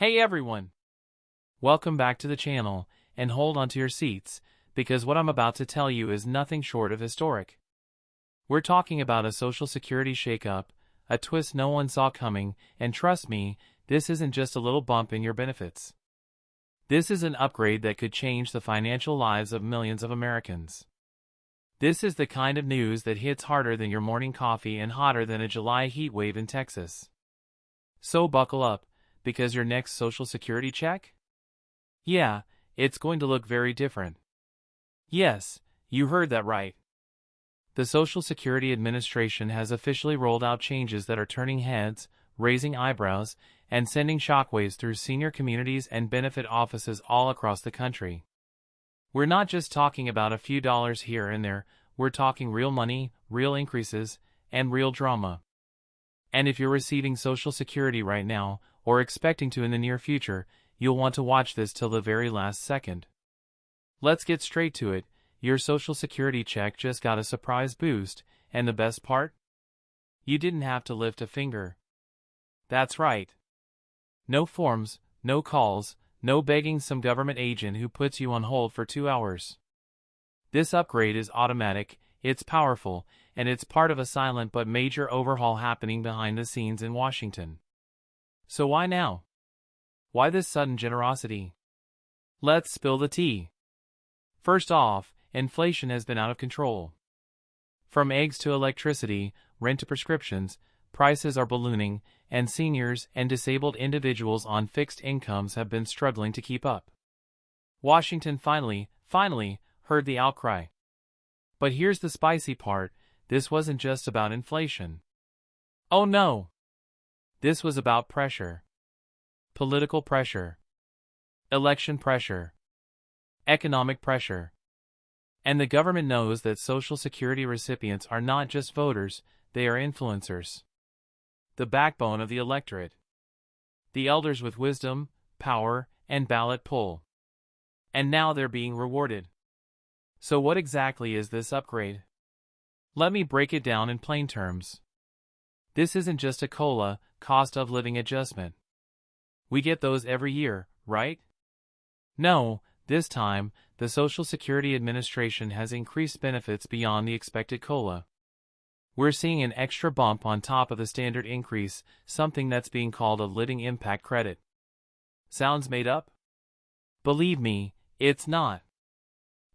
Hey everyone! Welcome back to the channel, and hold on to your seats, because what I'm about to tell you is nothing short of historic. We're talking about a Social Security shakeup, a twist no one saw coming, and trust me, this isn't just a little bump in your benefits. This is an upgrade that could change the financial lives of millions of Americans. This is the kind of news that hits harder than your morning coffee and hotter than a July heat wave in Texas. So buckle up, because your next Social Security check? Yeah, it's going to look very different. Yes, you heard that right. The Social Security Administration has officially rolled out changes that are turning heads, raising eyebrows, and sending shockwaves through senior communities and benefit offices all across the country. We're not just talking about a few dollars here and there, we're talking real money, real increases, and real drama. And if you're receiving Social Security right now, or expecting to in the near future, you'll want to watch this till the very last second. Let's get straight to it. Your Social Security check just got a surprise boost, and the best part? You didn't have to lift a finger. That's right. No forms, no calls, no begging some government agent who puts you on hold for 2 hours. This upgrade is automatic, it's powerful, and it's part of a silent but major overhaul happening behind the scenes in Washington. So why now? Why this sudden generosity? Let's spill the tea. First off, inflation has been out of control. From eggs to electricity, rent to prescriptions, prices are ballooning, and seniors and disabled individuals on fixed incomes have been struggling to keep up. Washington finally heard the outcry. But here's the spicy part, this wasn't just about inflation. Oh no! This was about pressure. Political pressure. Election pressure. Economic pressure. And the government knows that Social Security recipients are not just voters, they are influencers. The backbone of the electorate. The elders with wisdom, power, and ballot pull. And now they're being rewarded. So what exactly is this upgrade? Let me break it down in plain terms. This isn't just a COLA, cost of living adjustment. We get those every year, right? No, this time, the Social Security Administration has increased benefits beyond the expected COLA. We're seeing an extra bump on top of the standard increase, something that's being called a living impact credit. Sounds made up? Believe me, it's not.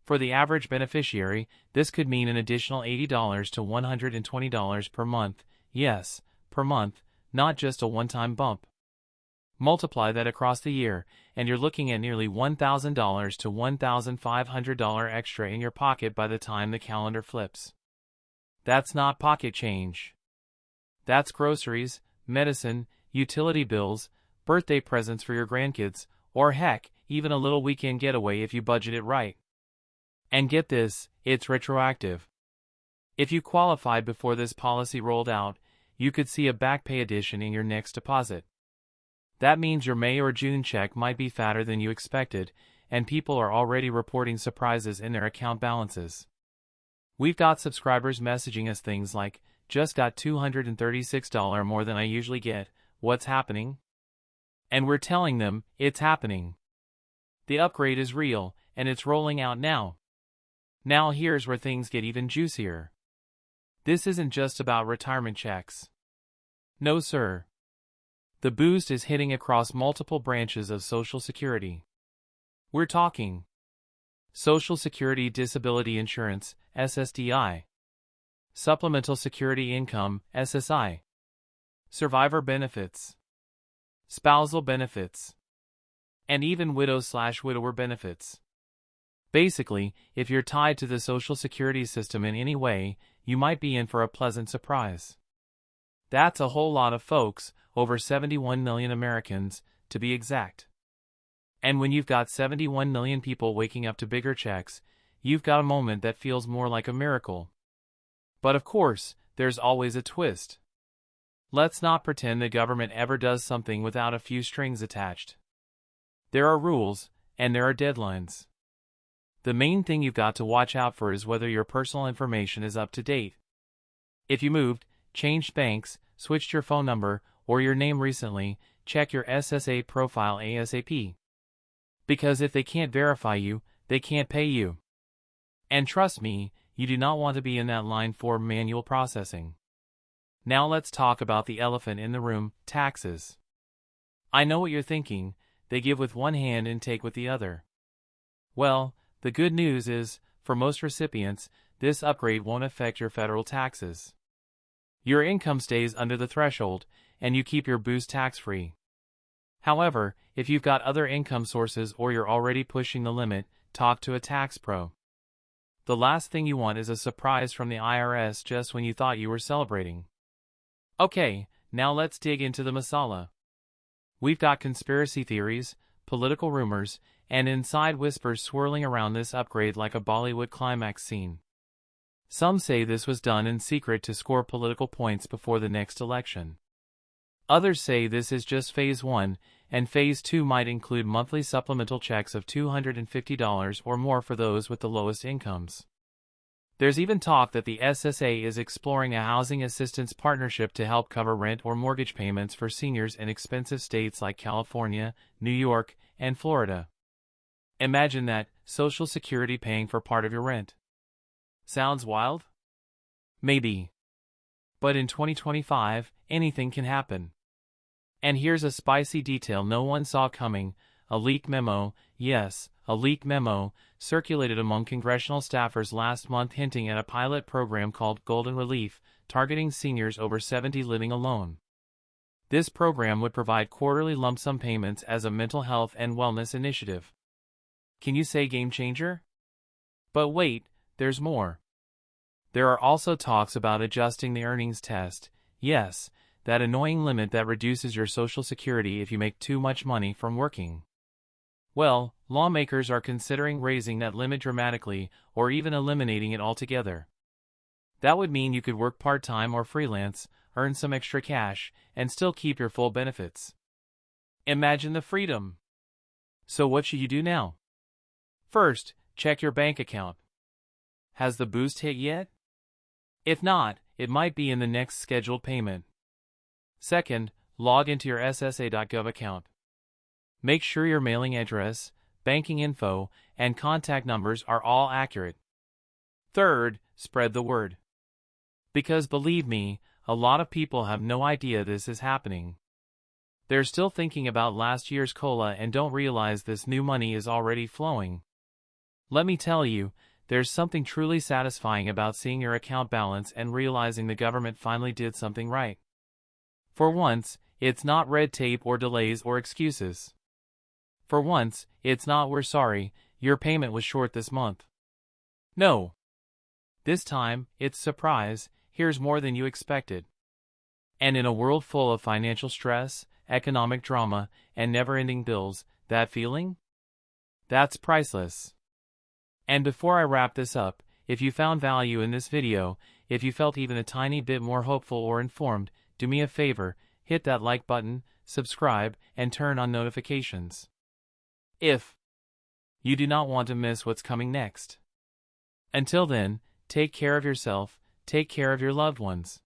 For the average beneficiary, this could mean an additional $80 to $120 per month, yes, per month, not just a one-time bump. Multiply that across the year, and you're looking at nearly $1,000 to $1,500 extra in your pocket by the time the calendar flips. That's not pocket change. That's groceries, medicine, utility bills, birthday presents for your grandkids, or heck, even a little weekend getaway if you budget it right. And get this, it's retroactive. If you qualified before this policy rolled out, you could see a back pay addition in your next deposit. That means your May or June check might be fatter than you expected, and people are already reporting surprises in their account balances. We've got subscribers messaging us things like, just got $236 more than I usually get, what's happening? And we're telling them, it's happening. The upgrade is real, and it's rolling out now. Now here's where things get even juicier. This isn't just about retirement checks. No sir. The boost is hitting across multiple branches of Social Security. We're talking Social Security Disability Insurance, SSDI. Supplemental Security Income, SSI. Survivor benefits. Spousal benefits. And even widow/widower benefits. Basically, if you're tied to the Social Security system in any way, you might be in for a pleasant surprise. That's a whole lot of folks, over 71 million Americans, to be exact. And when you've got 71 million people waking up to bigger checks, you've got a moment that feels more like a miracle. But of course, there's always a twist. Let's not pretend the government ever does something without a few strings attached. There are rules, and there are deadlines. The main thing you've got to watch out for is whether your personal information is up to date. If you moved, changed banks, switched your phone number, or your name recently, check your SSA profile ASAP. Because if they can't verify you, they can't pay you. And trust me, you do not want to be in that line for manual processing. Now let's talk about the elephant in the room, taxes. I know what you're thinking, they give with one hand and take with the other. Well, the good news is, for most recipients, this upgrade won't affect your federal taxes. Your income stays under the threshold, and you keep your boost tax-free. However, if you've got other income sources or you're already pushing the limit, talk to a tax pro. The last thing you want is a surprise from the IRS just when you thought you were celebrating. Okay, now let's dig into the masala. We've got conspiracy theories, political rumors, and inside whispers swirling around this upgrade like a Bollywood climax scene. Some say this was done in secret to score political points before the next election. Others say this is just Phase 1, and Phase 2 might include monthly supplemental checks of $250 or more for those with the lowest incomes. There's even talk that the SSA is exploring a housing assistance partnership to help cover rent or mortgage payments for seniors in expensive states like California, New York, and Florida. Imagine that, Social Security paying for part of your rent. Sounds wild? Maybe. But in 2025, anything can happen. And here's a spicy detail no one saw coming: a leaked memo, yes, a leaked memo, circulated among congressional staffers last month hinting at a pilot program called Golden Relief, targeting seniors over 70 living alone. This program would provide quarterly lump sum payments as a mental health and wellness initiative. Can you say game changer? But wait, there's more. There are also talks about adjusting the earnings test, yes, that annoying limit that reduces your Social Security if you make too much money from working. Well, lawmakers are considering raising that limit dramatically or even eliminating it altogether. That would mean you could work part-time or freelance, earn some extra cash, and still keep your full benefits. Imagine the freedom! So what should you do now? First, check your bank account. Has the boost hit yet? If not, it might be in the next scheduled payment. Second, log into your SSA.gov account. Make sure your mailing address, banking info, and contact numbers are all accurate. Third, spread the word. Because believe me, a lot of people have no idea this is happening. They're still thinking about last year's COLA and don't realize this new money is already flowing. Let me tell you, there's something truly satisfying about seeing your account balance and realizing the government finally did something right. For once, it's not red tape or delays or excuses. For once, it's not "we're sorry, your payment was short this month." No. This time, it's surprise, here's more than you expected. And in a world full of financial stress, economic drama, and never-ending bills, that feeling? That's priceless. And before I wrap this up, if you found value in this video, if you felt even a tiny bit more hopeful or informed, do me a favor, hit that like button, subscribe, and turn on notifications. If you do not want to miss what's coming next. Until then, take care of yourself, take care of your loved ones.